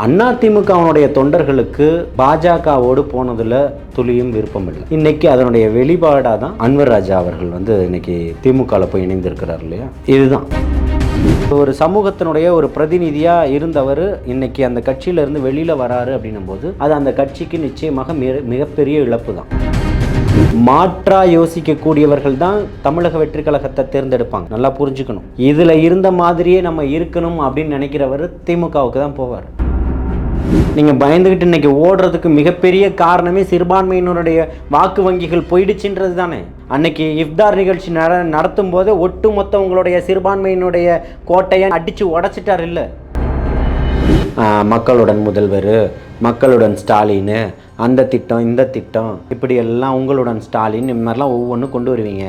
அதிமுகவுடைய தொண்டர்களுக்கு பாஜகவோடு போனதுல துளியும் விருப்பம் இல்லை. இன்னைக்கு அதனுடைய வெளிப்பாடாக தான் அன்வர் ராஜா அவர்கள் இன்னைக்கு திமுகவில் போய் இணைந்திருக்கிறார் இல்லையா. இதுதான் ஒரு சமூகத்தினுடைய ஒரு பிரதிநிதியா இருந்தவர் இன்னைக்கு அந்த கட்சியிலிருந்து வெளியில வராரு அப்படின்னும் போது அது அந்த கட்சிக்கு நிச்சயமாக மிகப்பெரிய இழப்பு தான். மாற்றா யோசிக்கக்கூடியவர்கள் தான் தமிழக வெற்றி கழகத்தை தேர்ந்தெடுப்பாங்க. நல்லா புரிஞ்சுக்கணும். இதுல இருந்த மாதிரியே நம்ம இருக்கணும் அப்படின்னு நினைக்கிறவர் திமுகவுக்கு தான் போவார். நீங்கள் பயந்துக்கிட்டு இன்றைக்கி ஓடுறதுக்கு மிகப்பெரிய காரணமே சிறுபான்மையினருடைய வாக்கு வங்கிகள் போயிடுச்சுன்றது தானே. அன்னைக்கு இஃப்தார் நிகழ்ச்சி நடத்தும் போது ஒட்டுமொத்த உங்களுடைய சிறுபான்மையினுடைய கோட்டையை அடித்து உடச்சிட்டார் இல்லை. மக்களுடன் முதல்வர், மக்களுடன் ஸ்டாலின், அந்த திட்டம் இந்த திட்டம் இப்படி எல்லாம் உங்களுடன் ஸ்டாலின் இந்த மாதிரிலாம் ஒவ்வொன்றும் கொண்டு வருவீங்க.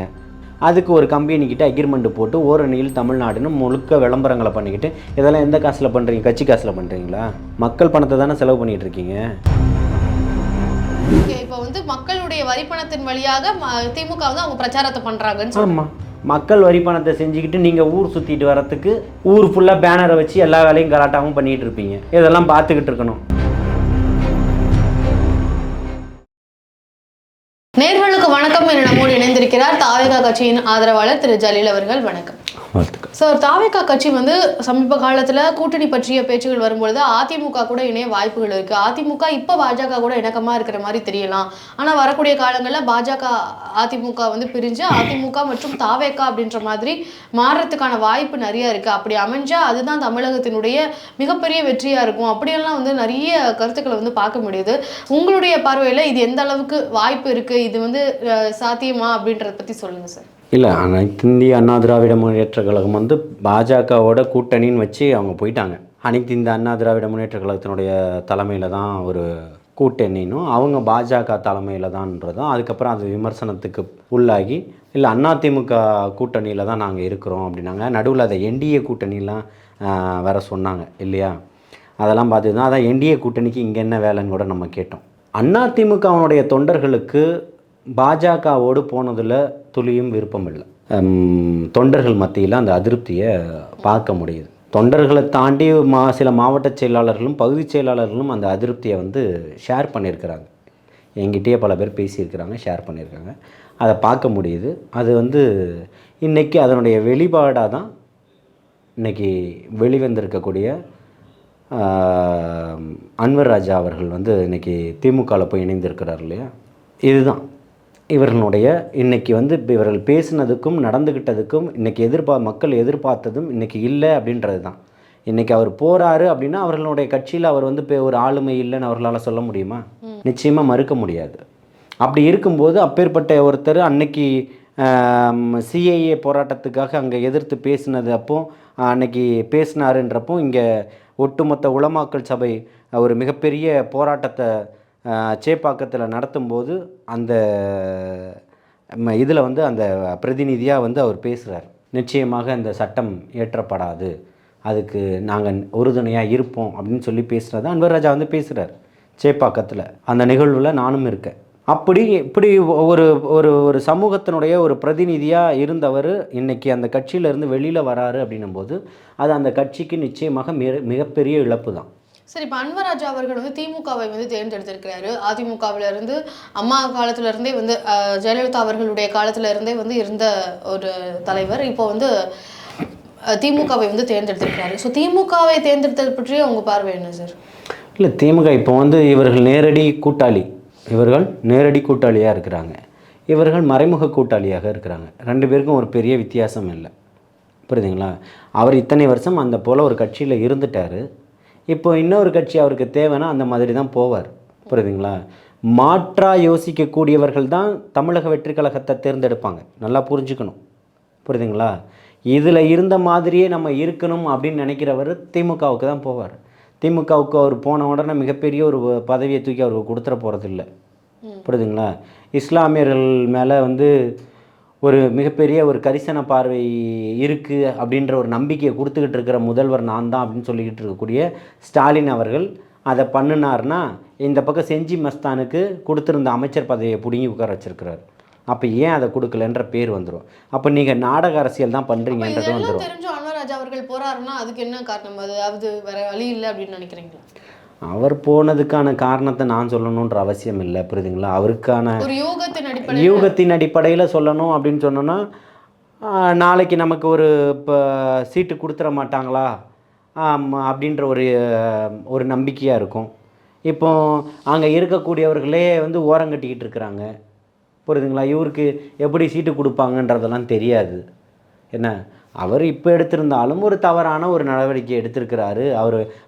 அதுக்கு ஒரு கம்பெனிக்கிட்ட அக்ரிமெண்ட் போட்டு ஓரணியில் தமிழ்நாடுன்னு முழுக்க விளம்பரங்களை பண்ணிக்கிட்டு இதெல்லாம் எந்த காசில் பண்ணுறீங்க? கட்சி காசில் பண்ணுறீங்களா? மக்கள் பணத்தை தானே செலவு பண்ணிகிட்டு இருக்கீங்க. இப்போ மக்களுடைய வரிப்பணத்தின் வழியாக திமுக அவங்க பிரச்சாரத்தை பண்ணுறாங்கன்னு. ஆமாம், மக்கள் வரி பணத்தை செஞ்சுக்கிட்டு நீங்கள் ஊர் சுற்றிட்டு வரத்துக்கு ஊர் ஃபுல்லாக பேனரை வச்சு எல்லா வேலையும் கலாட்டாகவும் பண்ணிகிட்டு இருப்பீங்க. இதெல்லாம் பார்த்துக்கிட்டு இருக்கணும். நேர்களுக்கு வணக்கம் என நம்மோடு இணைந்திருக்கிறார் தாவேகா கட்சியின் ஆதரவாளர் திரு ஜலீல் அவர்கள். வணக்கம் சார். தாவேகா கட்சி சமீப காலத்தில் கூட்டணி பற்றிய பேச்சுகள் வரும்பொழுது அதிமுக கூட இணைய வாய்ப்புகள் இருக்குது. அதிமுக இப்போ பாஜக கூட இணக்கமாக இருக்கிற மாதிரி தெரியலாம். ஆனால் வரக்கூடிய காலங்களில் பாஜக அதிமுக பிரிஞ்சு அதிமுக மற்றும் தாவேகா அப்படின்ற மாதிரி மாறுறதுக்கான வாய்ப்பு நிறைய இருக்குது. அப்படி அமைஞ்சா அதுதான் தமிழகத்தினுடைய மிகப்பெரிய வெற்றியாக இருக்கும். அப்படியெல்லாம் நிறைய கருத்துக்களை பார்க்க முடியுது. உங்களுடைய பார்வையில் இது எந்த அளவுக்கு வாய்ப்பு இருக்குது, இது சாத்தியமா அப்படின்றத பற்றி சொல்லுங்கள் சார். இல்லை, அனைத்து இந்திய அண்ணா திராவிட முன்னேற்ற கழகம் பாஜகவோட கூட்டணின்னு வச்சு அவங்க போயிட்டாங்க. அனைத்து இந்திய அண்ணா திராவிட முன்னேற்ற கழகத்தினுடைய தலைமையில் தான் ஒரு கூட்டணினும் அவங்க பாஜக தலைமையில் தான்ன்றதும் அதுக்கப்புறம் அது விமர்சனத்துக்கு உள்ளாகி இல்லை அதிமுக கூட்டணியில் தான் நாங்கள் இருக்கிறோம் அப்படின்னாங்க. நடுவில் அதை என்டிஏ கூட்டணிலாம் வேற சொன்னாங்க இல்லையா. அதெல்லாம் பார்த்து தான் அதான் என்டிஏ கூட்டணிக்கு இங்கே என்ன வேலைன்னு கூட நம்ம கேட்டோம். அதிமுகவுடைய தொண்டர்களுக்கு பாஜகவோடு போனதில் துளியும் விருப்பம் இல்லை. தொண்டர்கள் மத்தியில் அந்த அதிருப்தியை பார்க்க முடியுது. தொண்டர்களை தாண்டி சில மாவட்ட செயலாளர்களும் பகுதி செயலாளர்களும் அந்த அதிருப்தியை ஷேர் பண்ணியிருக்கிறாங்க. என்கிட்டயே பல பேர் பேசியிருக்கிறாங்க, ஷேர் பண்ணியிருக்காங்க. அதை பார்க்க முடியுது. அது இன்றைக்கி அதனுடைய வெளிப்பாடாக தான் இன்றைக்கி வெளிவந்திருக்கக்கூடிய அன்வர் ராஜா அவர்கள் இன்றைக்கி திமுகவில் போய் இணைந்திருக்கிறார் இல்லையா. இதுதான் இவர்களுடைய இன்றைக்கி இவர்கள் பேசினதுக்கும் நடந்துக்கிட்டதுக்கும் இன்றைக்கி மக்கள் எதிர்பார்த்ததும் இன்றைக்கி இல்லை அப்படின்றது தான். இன்றைக்கி அவர் போகிறாரு அப்படின்னா அவர்களுடைய கட்சியில் அவர் ஒரு ஆளுமை இல்லைன்னு அவர்களால் சொல்ல முடியுமா? நிச்சயமாக மறுக்க முடியாது. அப்படி இருக்கும்போது அப்பேற்பட்ட ஒருத்தர் அன்னைக்கு சிஏஏ போராட்டத்துக்காக அங்கே எதிர்த்து பேசினது அப்போ அன்னைக்கு பேசினாருன்றப்போ இங்கே ஒட்டுமொத்த உலமாக்கல் சபை ஒரு மிகப்பெரிய போராட்டத்தை சேப்பாக்கத்தில் நடத்தும்போது அந்த இதில் அந்த பிரதிநிதியாக அவர் பேசுகிறார். நிச்சயமாக இந்த சட்டம் ஏற்றப்படாது, அதுக்கு நாங்கள் உறுதுணையாக இருப்போம் அப்படின்னு சொல்லி பேசுகிறது அன்வர் ராஜா பேசுகிறார் சேப்பாக்கத்தில். அந்த நிகழ்வில் நானும் இருக்கேன். இப்படி ஒரு ஒரு ஒரு சமூகத்தினுடைய ஒரு பிரதிநிதியாக இருந்தவர் இன்னைக்கு அந்த கட்சியிலேருந்து வெளியில் வராரு அப்படின்னும் போது அது அந்த கட்சிக்கு நிச்சயமாக மிகப்பெரிய இழப்பு தான். சரி, இப்போ அன்வர் ராஜா அவர்கள் திமுகவை தேர்ந்தெடுத்திருக்கிறாரு. அதிமுகவிலிருந்து அம்மா காலத்திலிருந்தே ஜெயலலிதா அவர்களுடைய காலத்திலிருந்தே இருந்த ஒரு தலைவர் இப்போ திமுகவை தேர்ந்தெடுத்திருக்கிறாரு. ஸோ திமுகவை தேர்ந்தெடுத்தது பற்றி அவங்க பார்வை என்ன சார்? இல்லை, திமுக இப்போ இவர்கள் நேரடி கூட்டாளியாக இருக்கிறாங்க, இவர்கள் மறைமுக கூட்டாளியாக இருக்கிறாங்க. ரெண்டு பேருக்கும் ஒரு பெரிய வித்தியாசம் இல்லை. புரியுதுங்களா? அவர் இத்தனை வருஷம் அந்த போல் ஒரு கட்சியில் இருந்துட்டார். இப்போ இன்னொரு கட்சி அவருக்கு தேவைன்னா அந்த மாதிரி தான் போவார். புரியுதுங்களா? மாற்றா யோசிக்கக்கூடியவர்கள் தான் தமிழக வெற்றி கழகத்தை தேர்ந்தெடுப்பாங்க. நல்லா புரிஞ்சுக்கணும். புரியுதுங்களா? இதில் இருந்த மாதிரியே நம்ம இருக்கணும் அப்படின்னு நினைக்கிறவர் திமுகவுக்கு தான் போவார். திமுகவுக்கு அவர் போன உடனே மிகப்பெரிய ஒரு பதவியை தூக்கி அவருக்கு கொடுத்துட போகிறதில்ல. புரியுதுங்களா? இஸ்லாமியர்கள் மேலே ஒரு மிகப்பெரிய ஒரு கரிசன பார்வை இருக்குது அப்படின்ற ஒரு நம்பிக்கையை கொடுத்துக்கிட்டு இருக்கிற முதல்வர் நான் தான் அப்படின்னு சொல்லிக்கிட்டு இருக்கக்கூடிய ஸ்டாலின் அவர்கள் அதை பண்ணினார்னா இந்த பக்கம் செஞ்சி மஸ்தானுக்கு கொடுத்துருந்த அமைச்சர் பதவியை பிடுங்கி உட்கார வச்சிருக்கிறார். அப்போ ஏன் அதை கொடுக்கலன்ற பேர் வந்துடும். அப்போ நீங்கள் நாடக அரசியல் தான் பண்ணுறீங்கன்றது வந்துடும். தெரிஞ்சு அன்வர் ராஜா அவர்கள் போறாருன்னா அதுக்கு என்ன காரணம்? அதாவது வேற வழி இல்லை அப்படின்னு நினைக்கிறீங்களா? அவர் போனதுக்கான காரணத்தை நான் சொல்லணுன்ற அவசியம் இல்லை, புரியுதுங்களா? அவருக்கான ஒரு யூகத்தின் அடிப்படையில் சொல்லணும் அப்படின்னு சொன்னோன்னா, நாளைக்கு நமக்கு ஒரு இப்போ சீட்டு கொடுத்துட மாட்டாங்களா அப்படின்ற ஒரு நம்பிக்கையாக இருக்கும். இப்போ அங்கே இருக்கக்கூடியவர்களே வந்து ஓரங்கட்டிக்கிட்டு இருக்கிறாங்க, புரியுதுங்களா? இவருக்கு எப்படி சீட்டு கொடுப்பாங்கன்றதெல்லாம் தெரியாது. என்ன, அவர் இப்போ எடுத்திருந்தாலும் ஒரு தவறான ஒரு நடவடிக்கை எடுத்திருக்கிறாரு.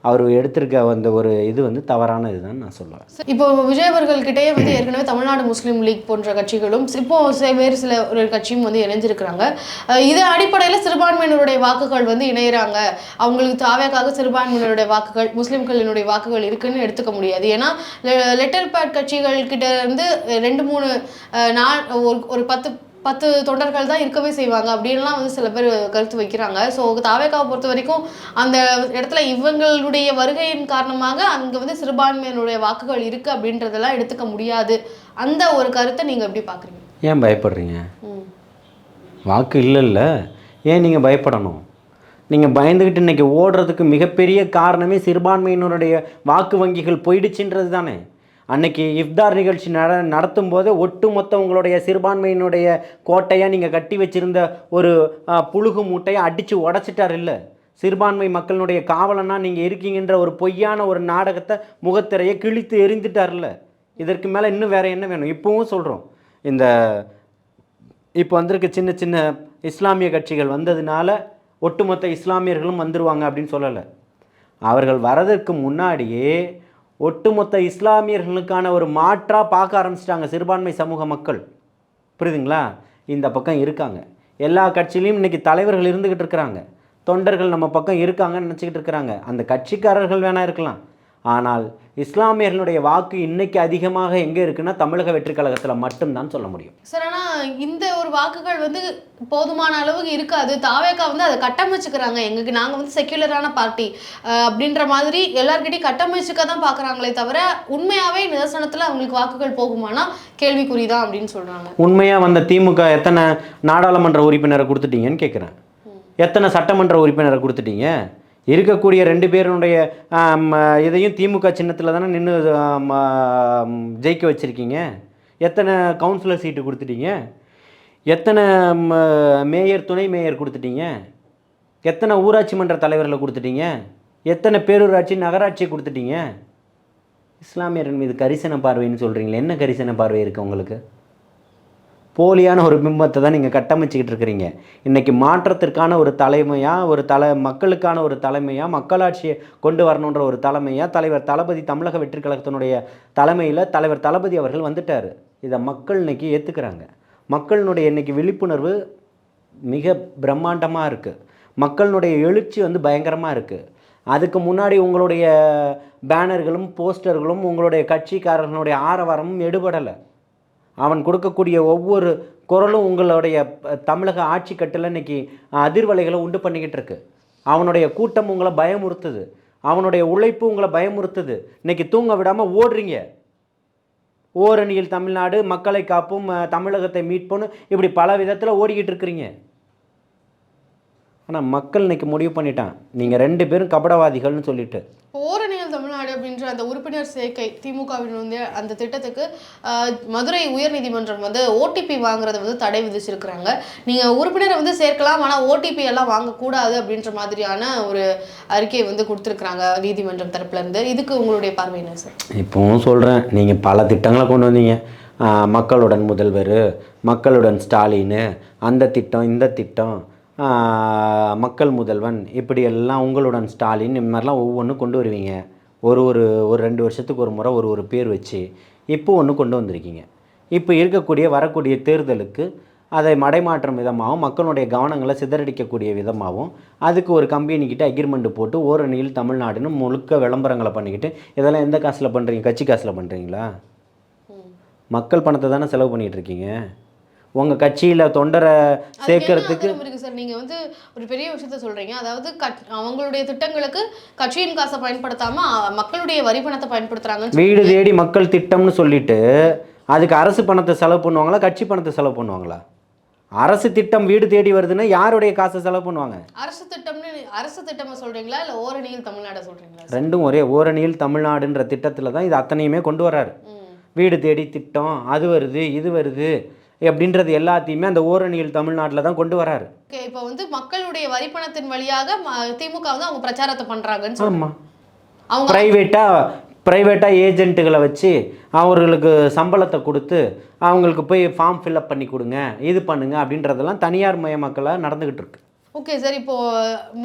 அவர் எடுத்திருக்க வந்த ஒரு இது வந்து தவறான இதுதான் நான் சொல்லுவேன். இப்போ விஜய் அவர்கள்கிட்டயே வந்து ஏற்கனவே தமிழ்நாடு முஸ்லீம் லீக் போன்ற கட்சிகளும் இப்போ வேறு சில ஒரு கட்சியும் வந்து இணைஞ்சிருக்கிறாங்க. இது அடிப்படையில் சிறுபான்மையினருடைய வாக்குகள் வந்து இணைகிறாங்க, அவங்களுக்கு தாவேக்காக சிறுபான்மையினருடைய வாக்குகள் முஸ்லீம்களினுடைய வாக்குகள் இருக்குன்னு எடுத்துக்க முடியாது. ஏன்னா லெட்டர் பேட் கட்சிகள் கிட்ட இருந்து 2-3 ஒரு 10 தொண்டர்கள் தான் இருக்கவே செய்வாங்க அப்படின்லாம் வந்து சில பேர் கருத்து வைக்கிறாங்க. ஸோ தாவேக்காவை பொறுத்த வரைக்கும் அந்த இடத்துல இவங்களுடைய வருகையின் காரணமாக அங்கே வந்து சிறுபான்மையினுடைய வாக்குகள் இருக்குது அப்படின்றதெல்லாம் எடுத்துக்க முடியாது. அந்த ஒரு கருத்தை நீங்கள் எப்படி பார்க்குறீங்க? ஏன் பயப்படுறீங்க? வாக்கு இல்லைல்ல, ஏன் நீங்கள் பயப்படணும்? நீங்கள் பயந்துக்கிட்டு இன்றைக்கி ஓடுறதுக்கு மிகப்பெரிய காரணமே சிறுபான்மையினருடைய வாக்கு வங்கிகள் போயிடுச்சுன்றது தானே. அன்னைக்கு இஃப்தார் நிகழ்ச்சி நடத்தும் போது ஒட்டுமொத்த உங்களுடைய சிறுபான்மையினுடைய கோட்டையாக நீங்கள் கட்டி வச்சுருந்த ஒரு புழுகு மூட்டையை அடித்து உடச்சிட்டார் இல்லை? சிறுபான்மை மக்களினுடைய காவலனா நீங்கள் இருக்கீங்கன்ற ஒரு பொய்யான ஒரு நாடகத்தை முகத்திரையை கிழித்து எரிந்துட்டார்ல. இதற்கு மேலே இன்னும் வேறு என்ன வேணும்? இப்போவும் சொல்கிறோம், இந்த இப்போ வந்திருக்க சின்ன சின்ன இஸ்லாமிய கட்சிகள் வந்ததுனால ஒட்டுமொத்த இஸ்லாமியர்களும் வந்துடுவாங்க அப்படின்னு சொல்லலை. அவர்கள் வரதற்கு முன்னாடியே ஒட்டுமொத்த இஸ்லாமியர்களுக்கான ஒரு மாற்றாக பார்க்க ஆரம்பிச்சிட்டாங்க சிறுபான்மை சமூக மக்கள், புரியுதுங்களா? இந்த பக்கம் இருக்காங்க, எல்லா கட்சியிலையும் இன்றைக்கி தலைவர்கள் இருந்துக்கிட்டு இருக்கிறாங்க, தொண்டர்கள் நம்ம பக்கம் இருக்காங்கன்னு நினச்சிக்கிட்டு இருக்கிறாங்க. அந்த கட்சிக்காரர்கள் வேணா இருக்கலாம், ஆனால் இஸ்லாமியர்களுடைய வாக்கு இன்னைக்கு அதிகமாக எங்கே இருக்குன்னா தமிழக வெற்றி கழகத்தில் மட்டும்தான் சொல்ல முடியும். சார், ஆனால் இந்த ஒரு வாக்குகள் வந்து போதுமான அளவுக்கு இருக்காது. தாவேக்கா வந்து அதை கட்டமைச்சுக்கிறாங்க, எங்களுக்கு நாங்கள் வந்து செக்யுலரான பார்ட்டி அப்படின்ற மாதிரி எல்லார்கிட்டையும் கட்டமைச்சுக்க தான் பார்க்குறாங்களே தவிர உண்மையாகவே நிதர்சனத்தில் அவங்களுக்கு வாக்குகள் போகுமானா கேள்விக்குறி தான் அப்படின்னு சொல்கிறாங்க. உண்மையாக வந்த திமுக எத்தனை நாடாளுமன்ற உறுப்பினரை கொடுத்துட்டீங்கன்னு கேட்குறேன், எத்தனை சட்டமன்ற உறுப்பினரை கொடுத்துட்டீங்க? இருக்கக்கூடிய 2 பேருடைய இதையும் திமுக சின்னத்தில் தானே நின்று ஜெயிக்க வச்சுருக்கீங்க. எத்தனை கவுன்சிலர் சீட்டு கொடுத்துட்டீங்க? எத்தனை மேயர் துணை மேயர் கொடுத்துட்டீங்க? எத்தனை ஊராட்சி மன்ற தலைவர்களை கொடுத்துட்டீங்க? எத்தனை பேரூராட்சி நகராட்சி கொடுத்துட்டீங்க? இஸ்லாமியர்கள் மீது கரிசன பார்வைன்னு சொல்கிறீங்களே, என்ன கரிசன பார்வை இருக்குது உங்களுக்கு? போலியான ஒரு பிம்பத்தை தான் நீங்கள் கட்டமைச்சிக்கிட்டு இருக்கிறீங்க. இன்றைக்கி மாற்றத்திற்கான ஒரு தலைமையாக, மக்களுக்கான ஒரு தலைமையாக, மக்களாட்சியை கொண்டு வரணுன்ற ஒரு தலைமையாக தலைவர் தளபதி, தமிழக வெற்றி கழகத்தினுடைய தலைமையில் தலைவர் தளபதி அவர்கள் வந்துட்டார். இதை மக்கள் இன்றைக்கி ஏற்றுக்கிறாங்க. மக்களினுடைய இன்றைக்கி விழிப்புணர்வு மிக பிரம்மாண்டமாக இருக்குது, மக்களினுடைய எழுச்சி வந்து பயங்கரமாக இருக்குது. அதுக்கு முன்னாடி உங்களுடைய பேனர்களும் போஸ்டர்களும் உங்களுடைய கட்சிக்காரர்களுடைய ஆரவாரமும் எடுபடலை. அவன் கொடுக்கக்கூடிய ஒவ்வொரு குரலும் உங்களுடைய தமிழக ஆட்சி கட்டில் இன்றைக்கி அதிர்வலைகளை உண்டு பண்ணிக்கிட்டு இருக்கு. அவனுடைய கூட்டம் உங்களை பயமுறுத்துது, அவனுடைய உழைப்பு உங்களை பயமுறுத்துது. இன்றைக்கி தூங்க விடாமல் ஓடுறீங்க. ஓரணியில் தமிழ்நாடு, மக்களை காப்போம், தமிழகத்தை மீட்போன்னு இப்படி பல விதத்தில் ஓடிக்கிட்டு இருக்கிறீங்க. ஆனால் மக்கள் இன்றைக்கி முடிவு பண்ணிட்டான், நீங்கள் 2 பேரும் கபடவாதிகள்னு சொல்லிட்டு. ஓரணியில் தமிழ்நாடு அப்படின்ற அந்த உறுப்பினர் சேர்க்கை திமுகவின் வந்து அந்த திட்டத்துக்கு மதுரை உயர்நீதிமன்றம் வந்து ஓடிபி வாங்குறத வந்து தடை விதிச்சிருக்கிறாங்க. நீங்கள் உறுப்பினரை வந்து சேர்க்கலாம், ஆனால் ஓடிபி எல்லாம் வாங்கக்கூடாது அப்படின்ற மாதிரியான ஒரு அறிக்கையை வந்து கொடுத்துருக்குறாங்க நீதிமன்றம் தரப்புலேருந்து. இதுக்கு உங்களுடைய பார்வை என்ன சார்? இப்போவும் சொல்கிறேன், நீங்கள் பல திட்டங்களை கொண்டு வந்தீங்க. மக்களுடன் முதல்வர், மக்களுடன் ஸ்டாலின், அந்த திட்டம் இந்த திட்டம், மக்கள் முதல்வன், இப்படியெல்லாம் உங்களுடன் ஸ்டாலின், இந்த மாதிரிலாம் ஒவ்வொன்றும் கொண்டு வருவீங்க. ஒரு 2 வருஷத்துக்கு ஒரு முறை ஒரு பேர் வச்சு இப்போ ஒன்று கொண்டு வந்திருக்கீங்க. இப்போ வரக்கூடிய தேர்தலுக்கு அதை மடைமாற்றம் விதமாகவும் மக்களுடைய கவனங்களை சிதறடிக்கக்கூடிய விதமாகவும் அதுக்கு ஒரு கம்பெனிக்கிட்ட அக்ரிமெண்ட் போட்டு ஓரணியில் தமிழ்நாடுன்னு முழுக்க விளம்பரங்களை பண்ணிக்கிட்டு, இதெல்லாம் எந்த காசில் பண்ணுறீங்க? கட்சி காசில் பண்ணுறீங்களா? மக்கள் பணத்தை தானே செலவு பண்ணிகிட்டு இருக்கீங்க. உங்கள் கட்சியில் தொண்டரை சேர்க்கறதுக்கு சார் நீங்கள் வந்து ஒரு பெரிய விஷயத்த சொல்கிறீங்க. அதாவது அவங்களுடைய திட்டங்களுக்கு கட்சியின் காசை பயன்படுத்தாமல் மக்களுடைய வரி பணத்தை பயன்படுத்துகிறாங்க. வீடு தேடி மக்கள் திட்டம்னு சொல்லிட்டு அதுக்கு அரசு பணத்தை செலவு பண்ணுவாங்களா, கட்சி பணத்தை செலவு பண்ணுவாங்களா? அரசு திட்டம் வீடு தேடி வருதுன்னா யாருடைய காசை செலவு பண்ணுவாங்க? அரசு திட்டமா சொல்றீங்களா இல்லை ஓரணியில் தமிழ்நாடு சொல்றீங்களா? ரெண்டும் ஒரே ஓரணியில் தமிழ்நாடுன்ற திட்டத்தில் தான் இது அத்தனையுமே கொண்டு வர்றாரு. வீடு தேடி திட்டம் அது வருது இது வருது அப்படின்றது எல்லாத்தையுமே அந்த ஓரணியில் தமிழ்நாட்டில் தான் கொண்டு வராரு. இப்போ வந்து மக்களுடைய வரிப்பணத்தின் வழியாக திமுக வந்து அவங்க பிரச்சாரத்தை பண்றாங்கன்னு ஆமாம். அவங்க ப்ரைவேட்டாக ஏஜென்ட்டுகளை வச்சு அவர்களுக்கு சம்பளத்தை கொடுத்து அவங்களுக்கு போய் ஃபார்ம் ஃபில்அப் பண்ணி கொடுங்க இது பண்ணுங்க அப்படின்றதெல்லாம் தனியார் மயமாக்கலாக நடந்துக்கிட்டு இருக்கு. ஓகே சார், இப்போ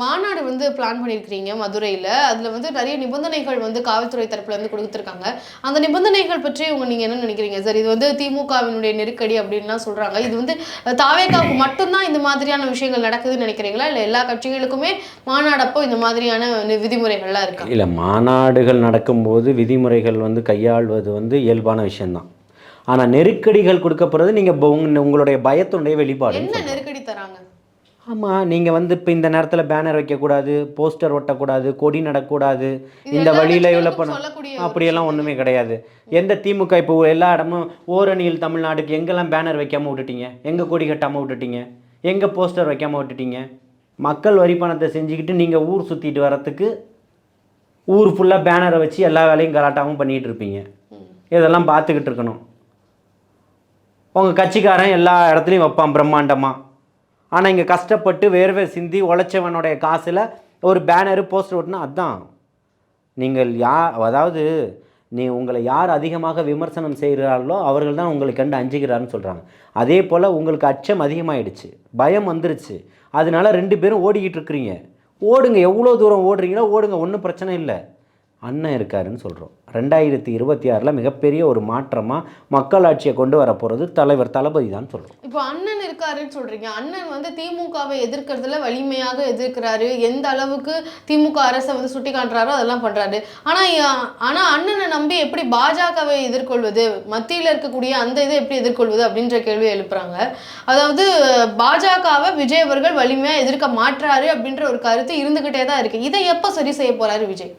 மாநாடு வந்து பிளான் பண்ணியிருக்கிறீங்க மதுரையில். அதில் வந்து நிறைய நிபந்தனைகள் வந்து காவல்துறை தரப்புல இருந்து கொடுத்துருக்காங்க. அந்த நிபந்தனைகள் பற்றி நீங்கள் என்ன நினைக்கிறீங்க சார்? இது வந்து திமுகவினுடைய நெருக்கடி அப்படின்லாம் சொல்கிறாங்க. இது வந்து தாவேகாவுக்கு மட்டும்தான் இந்த மாதிரியான விஷயங்கள் நடக்குதுன்னு நினைக்கிறீங்களா, இல்லை எல்லா கட்சிகளுக்குமே மாநாடப்போ இந்த மாதிரியான விதிமுறைகள்லாம் இருக்கா? இல்லை, மாநாடுகள் நடக்கும்போது விதிமுறைகள் வந்து கையாள்வது வந்து இயல்பான விஷயம்தான். ஆனால் நெருக்கடிகள் கொடுக்கப்படுறது நீங்கள் உங்களுடைய பயத்துடைய வெளிப்பாடு. என்ன நெருக்கடி தராங்க? ஆமாம், நீங்கள் வந்து இப்போ இந்த நேரத்தில் பேனர் வைக்கக்கூடாது, போஸ்டர் ஒட்டக்கூடாது, கொடி நடக்கூடாது, இந்த வழியில் இவ்வளோ பண்ண அப்படியெல்லாம் ஒன்றுமே கிடையாது. எந்த திமுக இப்போ எல்லா இடமும் ஓரணியில் தமிழ்நாடுக்கு எங்கெல்லாம் பேனர் வைக்காமல் விட்டுட்டீங்க? எங்கே கொடி கட்டாமல் விட்டுட்டீங்க? எங்கே போஸ்டர் வைக்காமல் விட்டுட்டீங்க? மக்கள் வரி பணத்தை செஞ்சுக்கிட்டு நீங்கள் ஊர் சுற்றிட்டு வரத்துக்கு ஊர் ஃபுல்லாக பேனரை வச்சு எல்லா வேலையும் கலாட்டாகவும் பண்ணிகிட்டு இருப்பீங்க. இதெல்லாம் பார்த்துக்கிட்டு இருக்கணும். உங்கள் கட்சிக்காரன் எல்லா இடத்துலையும் வைப்பான் பிரம்மாண்டமாக. ஆனால் இங்கே கஷ்டப்பட்டு வேர்வை சிந்தி உழைச்சவனுடைய காசில் ஒரு பேனரு போஸ்டர் ஓட்டுனா அதுதான் நீங்கள் அதாவது உங்களை யார் அதிகமாக விமர்சனம் செய்கிறார்களோ அவர்கள் தான் உங்களை கண்டு அஞ்சுகிறாருன்னு சொல்கிறாங்க. அதே போல் உங்களுக்கு அச்சம் அதிகமாகிடுச்சு, பயம் வந்துருச்சு. அதனால 2 பேரும் ஓடிக்கிட்டு இருக்கிறீங்க. ஓடுங்க, எவ்வளோ தூரம் ஓடுறீங்களோ ஓடுங்க, ஒன்றும் பிரச்சனை இல்லை. அண்ணன் இருக்காருன்னு சொல்கிறோம். 2026 மிகப்பெரிய ஒரு மாற்றமாக மக்களாட்சியை கொண்டு வர போகிறது தலைவர் தளபதி தான் சொல்கிறோம். இப்போ அண்ணன் இருக்காருன்னு சொல்கிறீங்க. அண்ணன் வந்து திமுகவை எதிர்க்கிறதுல வலிமையாக எதிர்க்கிறாரு. எந்த அளவுக்கு திமுக அரசை வந்து சுட்டி காட்டுறாரோ அதெல்லாம் பண்ணுறாரு. ஆனால் அண்ணனை நம்பி எப்படி பாஜகவை எதிர்கொள்வது, மத்தியில் இருக்கக்கூடிய அந்த இதை எப்படி எதிர்கொள்வது அப்படின்ற கேள்வி எழுப்புறாங்க. அதாவது பாஜகவை விஜய் அவர்கள் வலிமையாக எதிர்க்க மாற்றாரு அப்படின்ற ஒரு கருத்து இருந்துக்கிட்டே தான் இருக்குது. இதை எப்போ சரி செய்ய போகிறாரு விஜய்?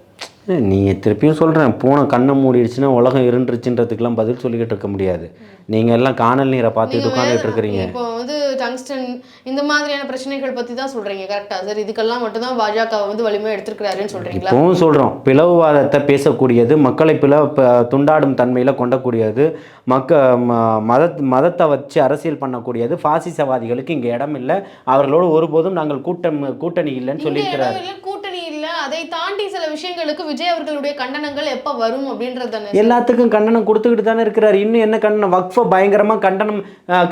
நீங்கள் திருப்பியும் சொல்கிறேன், பூனை கண்ணை மூடிடுச்சுன்னா உலகம் இருந்துருச்சுன்றதுக்கெல்லாம் பதில் சொல்லிக்கிட்டு இருக்க முடியாது. நீங்கள் எல்லாம் காணல் நீரை பார்த்துட்டு உட்காந்துட்டு இருக்கிறீங்க. இப்போ வந்து டங்ஸ்டன் இந்த மாதிரியான பிரச்சனைகள் பற்றி தான் சொல்கிறீங்க, கரெக்டாக சார்? இதுக்கெல்லாம் மட்டும்தான் பாஜக வந்து வலிமையாக எடுத்துருக்கிறாருன்னு சொல்கிறீங்களா? இப்போவும் சொல்கிறோம், பிளவுவாதத்தை பேசக்கூடியது, மக்களை துண்டாடும் தன்மையில் கொண்டக்கூடியது, மதத்தை வச்சு அரசியல் பண்ணக்கூடியது பாசிசவாதிகளுக்கு இங்கே இடம் இல்லை. அவர்களோடு ஒருபோதும் நாங்கள் கூட்டணி இல்லைன்னு சொல்லியிருக்கிறாரு. கூட்டணி இல்லை, அதை தாண்டி சில விஷயங்களுக்கு விஜய் அவர்களுடைய கண்டனங்கள் எப்போ வரும் அப்படின்றது எல்லாத்துக்கும் கண்டனம் கொடுத்துக்கிட்டு தானே இருக்கிறார். இன்னும் என்ன கண்டனம்? வக்ஃபை பயங்கரமாக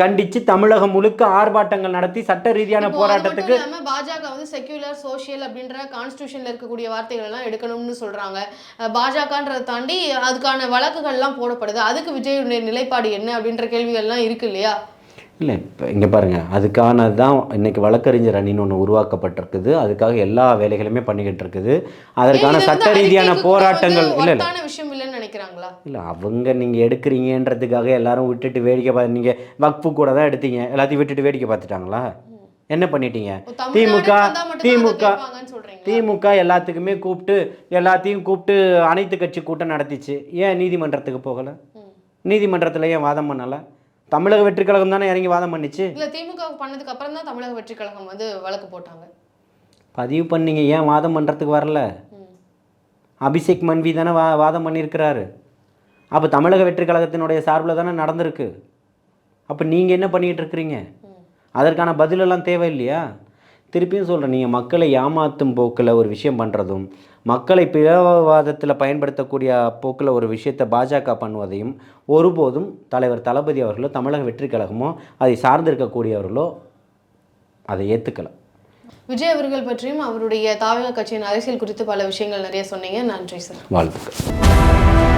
கண்டித்து தமிழகம் முழுக்க ஆர்ப்பாட்டங்கள் நடத்தி சட்ட ரீதியான போராட்டத்துக்கு பாஜக வந்து செக்யூலர் சோஷியல் அப்படின்ற கான்ஸ்டியூஷன்ல இருக்கக்கூடிய வார்த்தைகள் எல்லாம் எடுக்கணும்னு சொல்றாங்க. பாஜகன்றதை தாண்டி அதுக்கான வழக்குகள்லாம் போடப்படுது. அதுக்கு விஜயுடைய நிலைப்பாடு என்ன அப்படின்ற கேள்விகள்லாம் இருக்கு இல்லையா? இல்லை, இப்போ இங்கே பாருங்கள், அதுக்கானது தான் இன்றைக்கி வழக்கறிஞர் அணின்னு ஒன்று உருவாக்கப்பட்டிருக்குது. அதுக்காக எல்லா வேலைகளுமே பண்ணிக்கிட்டு இருக்குது. அதற்கான சட்ட ரீதியான போராட்டங்கள் இல்லை விஷயம் இல்லைன்னு நினைக்கிறாங்களா? இல்லை, அவங்க நீங்கள் எடுக்கிறீங்கன்றதுக்காக எல்லாரும் விட்டுட்டு வேடிக்கை நீங்கள் வக்ஃபு கூட தான் எடுத்தீங்க, எல்லாத்தையும் விட்டுட்டு வேடிக்கை பார்த்துட்டாங்களா? என்ன பண்ணிட்டீங்க? திமுக எல்லாத்துக்குமே எல்லாத்தையும் கூப்பிட்டு அனைத்து கட்சி கூட்டம் நடத்திச்சு. ஏன் நீதிமன்றத்துக்கு போகலை? நீதிமன்றத்தில் ஏன் வாதம் பண்ணலை? தமிழக வெற்றி கழகம் தானே இறங்கி வாதம் பண்ணிச்சு. இல்லை, திமுக பண்ணதுக்கு அப்புறம் தான் தமிழக வெற்றி கழகம் வந்து வழக்கு போட்டாங்க, பதிவு பண்ணீங்க. ஏன் வாதம் பண்ணுறதுக்கு வரல? அபிஷேக் மன்வி தானே வாதம் பண்ணியிருக்கிறாரு. அப்போ தமிழக வெற்றி கழகத்தினுடைய சார்பில் தானே நடந்திருக்கு. அப்போ நீங்கள் என்ன பண்ணிகிட்டு இருக்கிறீங்க? அதற்கான பதிலெல்லாம் தேவை இல்லையா? திருப்பியும் சொல்கிறேன், நீங்கள் மக்களை ஏமாற்றும் போக்கில் ஒரு விஷயம் பண்ணுறதும், மக்களை பிளவுவாதத்தில் பயன்படுத்தக்கூடிய போக்கில் ஒரு விஷயத்தை பாஜக பண்ணுவதையும் ஒருபோதும் தலைவர் தளபதி அவர்களோ தமிழக வெற்றி கழகமோ அதை சார்ந்திருக்கக்கூடியவர்களோ அதை ஏற்றுக்கலாம். விஜய் அவர்கள் பற்றியும் அவருடைய தாவேகா கட்சியின் அரசியல் குறித்து பல விஷயங்கள் நிறைய சொன்னீங்க. நன்றி சார். வாழ்த்துக்கள்.